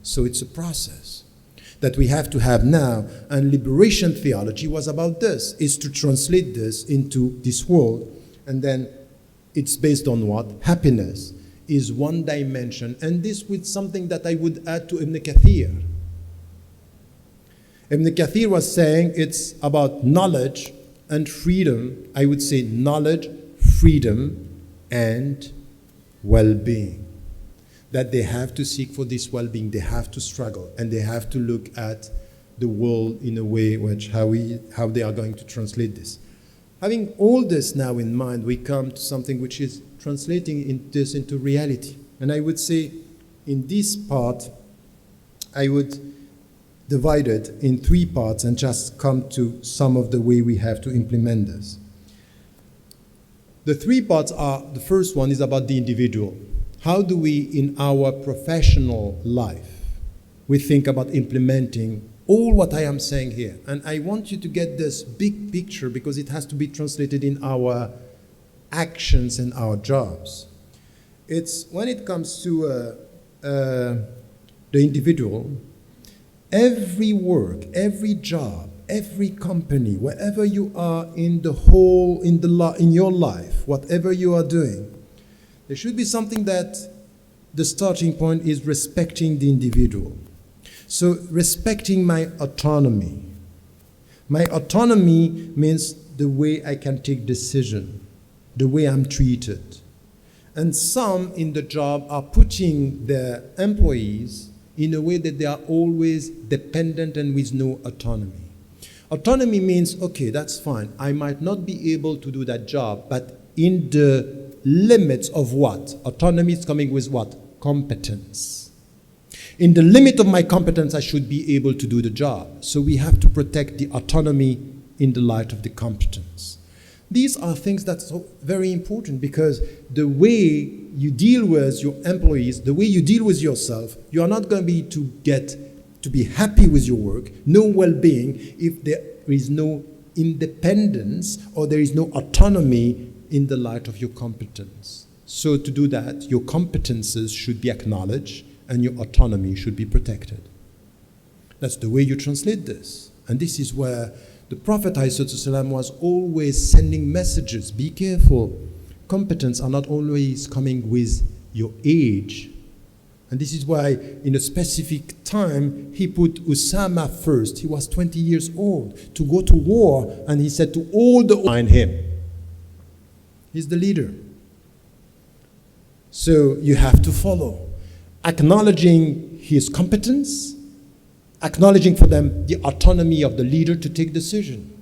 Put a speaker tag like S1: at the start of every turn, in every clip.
S1: So it's a process that we have to have now, and liberation theology was about this, is to translate this into this world, and then it's based on what? Happiness is one dimension, and this with something that I would add to Ibn Kathir. Ibn Kathir was saying it's about knowledge and freedom. I would say knowledge, freedom, and well-being. That they have to seek for this well-being, they have to struggle, and they have to look at the world in a way which how they are going to translate this. Having all this now in mind, we come to something which is translating this into reality. And I would say in this part, I would divide it in 3 parts and just come to some of the way we have to implement this. The 3 parts are, the first one is about the individual. How do we, in our professional life, we think about implementing all what I am saying here? And I want you to get this big picture because it has to be translated in our actions and our jobs. It's when it comes to the individual, every work, every job, every company, wherever you are in the whole, in your life, whatever you are doing, there should be something that the starting point is respecting the individual. So respecting my autonomy. My autonomy means the way I can take decision, the way I'm treated. And some in the job are putting their employees in a way that they are always dependent and with no autonomy. Autonomy means, okay, that's fine. I might not be able to do that job, but in the limits of what? Autonomy is coming with what? Competence. In the limit of my competence, I should be able to do the job. So we have to protect the autonomy in the light of the competence. These are things that's very important because the way you deal with your employees, the way you deal with yourself, you are not going to be happy with your work, no well-being, if there is no independence or there is no autonomy in the light of your competence. So to do that, your competences should be acknowledged and your autonomy should be protected. That's the way you translate this. And this is where the Prophet ﷺ was always sending messages. Be careful. Competence are not always coming with your age. And this is why in a specific time, he put Usama first. He was 20 years old to go to war. And he said to all the behind him, he's the leader. So you have to follow. Acknowledging his competence, acknowledging for them the autonomy of the leader to take decision.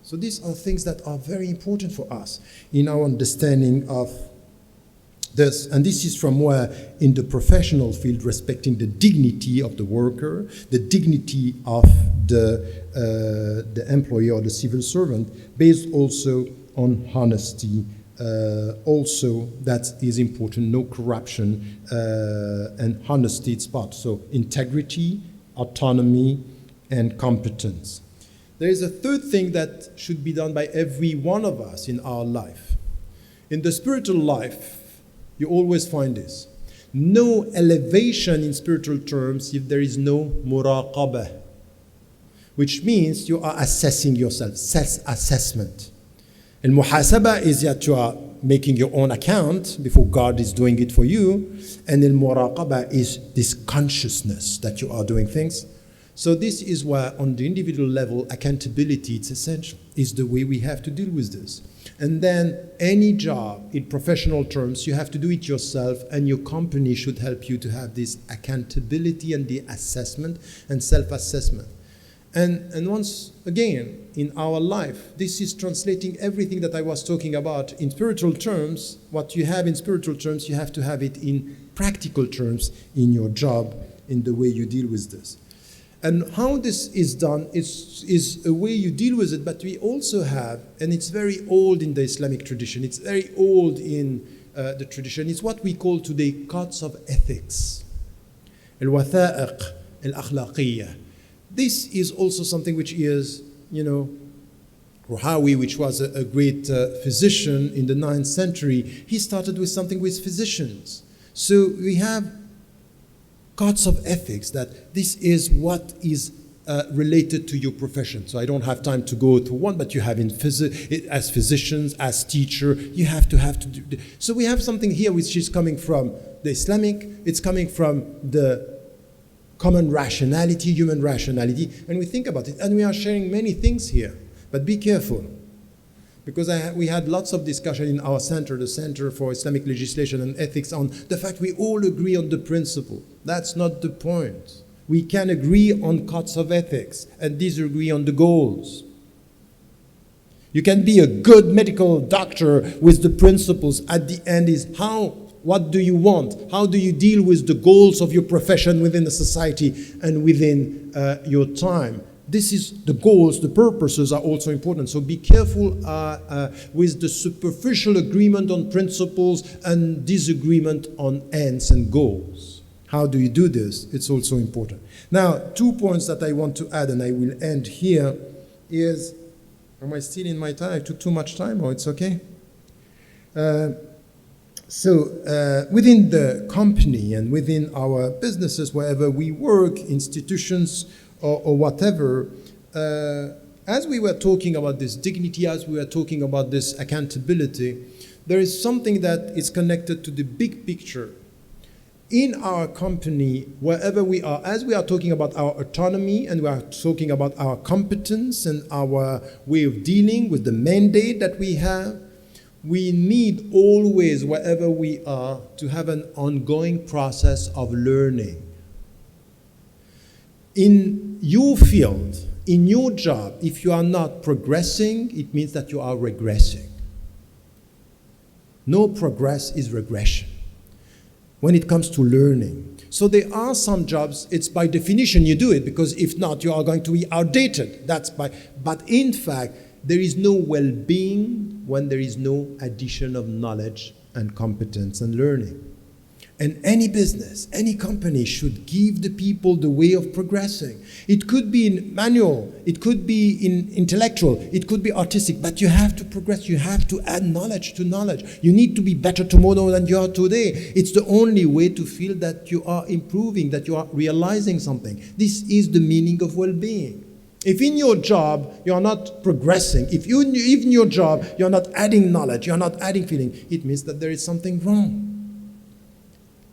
S1: So these are things that are very important for us in our understanding of this. And this is from where in the professional field, respecting the dignity of the worker, the dignity of the employee or the civil servant, based also on honesty. Also, that is important, no corruption and honesty, it's part. So integrity, autonomy, and competence. There is a third thing that should be done by every one of us in our life. In the spiritual life, you always find this. No elevation in spiritual terms if there is no muraqabah, which means you are assessing yourself, self-assessment. And muhasaba is that you are making your own account before God is doing it for you. And then muraqaba is this consciousness that you are doing things. So this is why on the individual level, accountability, it's essential. It's the way we have to deal with this. And then any job in professional terms, you have to do it yourself, and your company should help you to have this accountability and the assessment and self-assessment. And once again, in our life, this is translating everything that I was talking about in spiritual terms. What you have in spiritual terms, you have to have it in practical terms in your job, in the way you deal with this. And how this is done is a way you deal with it, but we also have, and it's very old in the Islamic tradition, it's very old in the tradition, it's what we call today codes of ethics. Al-watha'iq al-akhlaqiyya. This is also something which is, Ruhawi, which was a great physician in the 9th century, he started with something with physicians. So we have codes of ethics, that this is what is related to your profession. So I don't have time to go through one, but you have as physicians, as teacher, you have to do. So we have something here which is coming from the Islamic, it's coming from the common rationality, human rationality, and we think about it, and we are sharing many things here. But be careful, because we had lots of discussion in our center, the Center for Islamic Legislation and Ethics, on the fact we all agree on the principle. That's not the point. We can agree on codes of ethics and disagree on the goals. You can be a good medical doctor with the principles. At the end is what do you want? How do you deal with the goals of your profession within the society and within your time? This is the goals, the purposes are also important. So be careful with the superficial agreement on principles and disagreement on ends and goals. How do you do this? It's also important. Now, 2 points that I want to add, and I will end here, is, am I still in my time? I took too much time, or it's okay? Within the company and within our businesses, wherever we work, institutions or whatever, as we were talking about this dignity, as we were talking about this accountability, there is something that is connected to the big picture. In our company, wherever we are, as we are talking about our autonomy and we are talking about our competence and our way of dealing with the mandate that we have, we need always, wherever we are, to have an ongoing process of learning. In your field, in your job, if you are not progressing, it means that you are regressing. No progress is regression when it comes to learning. So there are some jobs, it's by definition you do it, because if not, you are going to be outdated. But in fact, there is no well-being when there is no addition of knowledge and competence and learning. And any business, any company should give the people the way of progressing. It could be in manual, it could be in intellectual, it could be artistic, but you have to progress, you have to add knowledge to knowledge. You need to be better tomorrow than you are today. It's the only way to feel that you are improving, that you are realizing something. This is the meaning of well-being. If in your job you are not progressing, if in your job you are not adding knowledge, you are not adding feeling, it means that there is something wrong.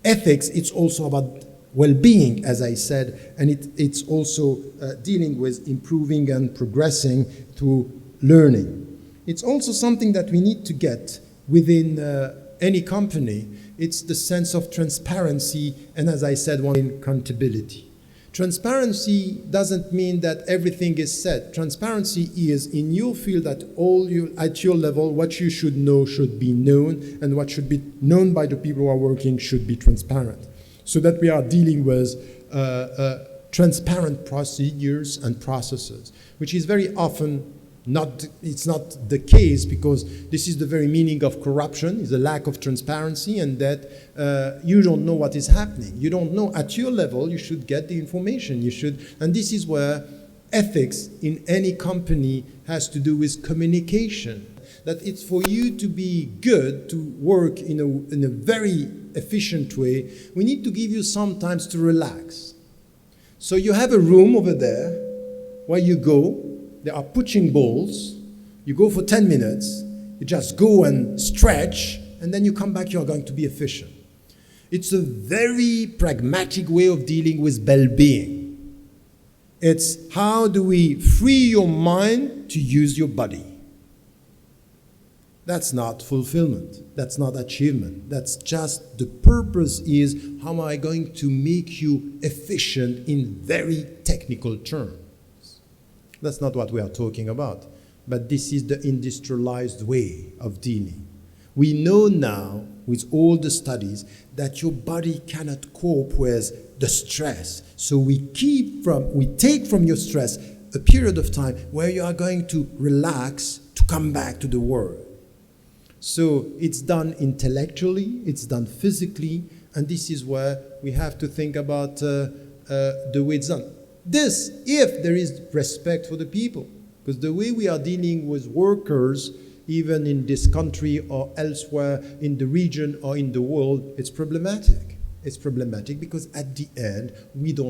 S1: Ethics, it's also about well-being, as I said, and it's also dealing with improving and progressing through learning. It's also something that we need to get within any company. It's the sense of transparency, and as I said, accountability. Transparency doesn't mean that everything is said. Transparency is in your field at your level, what you should know should be known, and what should be known by the people who are working should be transparent. So that we are dealing with transparent procedures and processes, which is very often it's not the case, because this is the very meaning of corruption, is a lack of transparency, and that you don't know what is happening. You don't know at your level, you should get the information, and this is where ethics in any company has to do with communication. That it's for you to be good, to work in a very efficient way, we need to give you some time to relax. So you have a room over there where you go. There are punching balls. You go for 10 minutes. You just go and stretch, and then you come back, you're going to be efficient. It's a very pragmatic way of dealing with well-being. It's how do we free your mind to use your body. That's not fulfillment. That's not achievement. That's just the purpose is how am I going to make you efficient in very technical terms. That's not what we are talking about. But this is the industrialized way of dealing. We know now, with all the studies, that your body cannot cope with the stress. So we take from your stress a period of time where you are going to relax to come back to the world. So it's done intellectually, it's done physically, and this is where we have to think about the way it's done. This, if there is respect for the people, because the way we are dealing with workers, even in this country or elsewhere in the region or in the world, it's problematic. It's problematic because at the end, we don't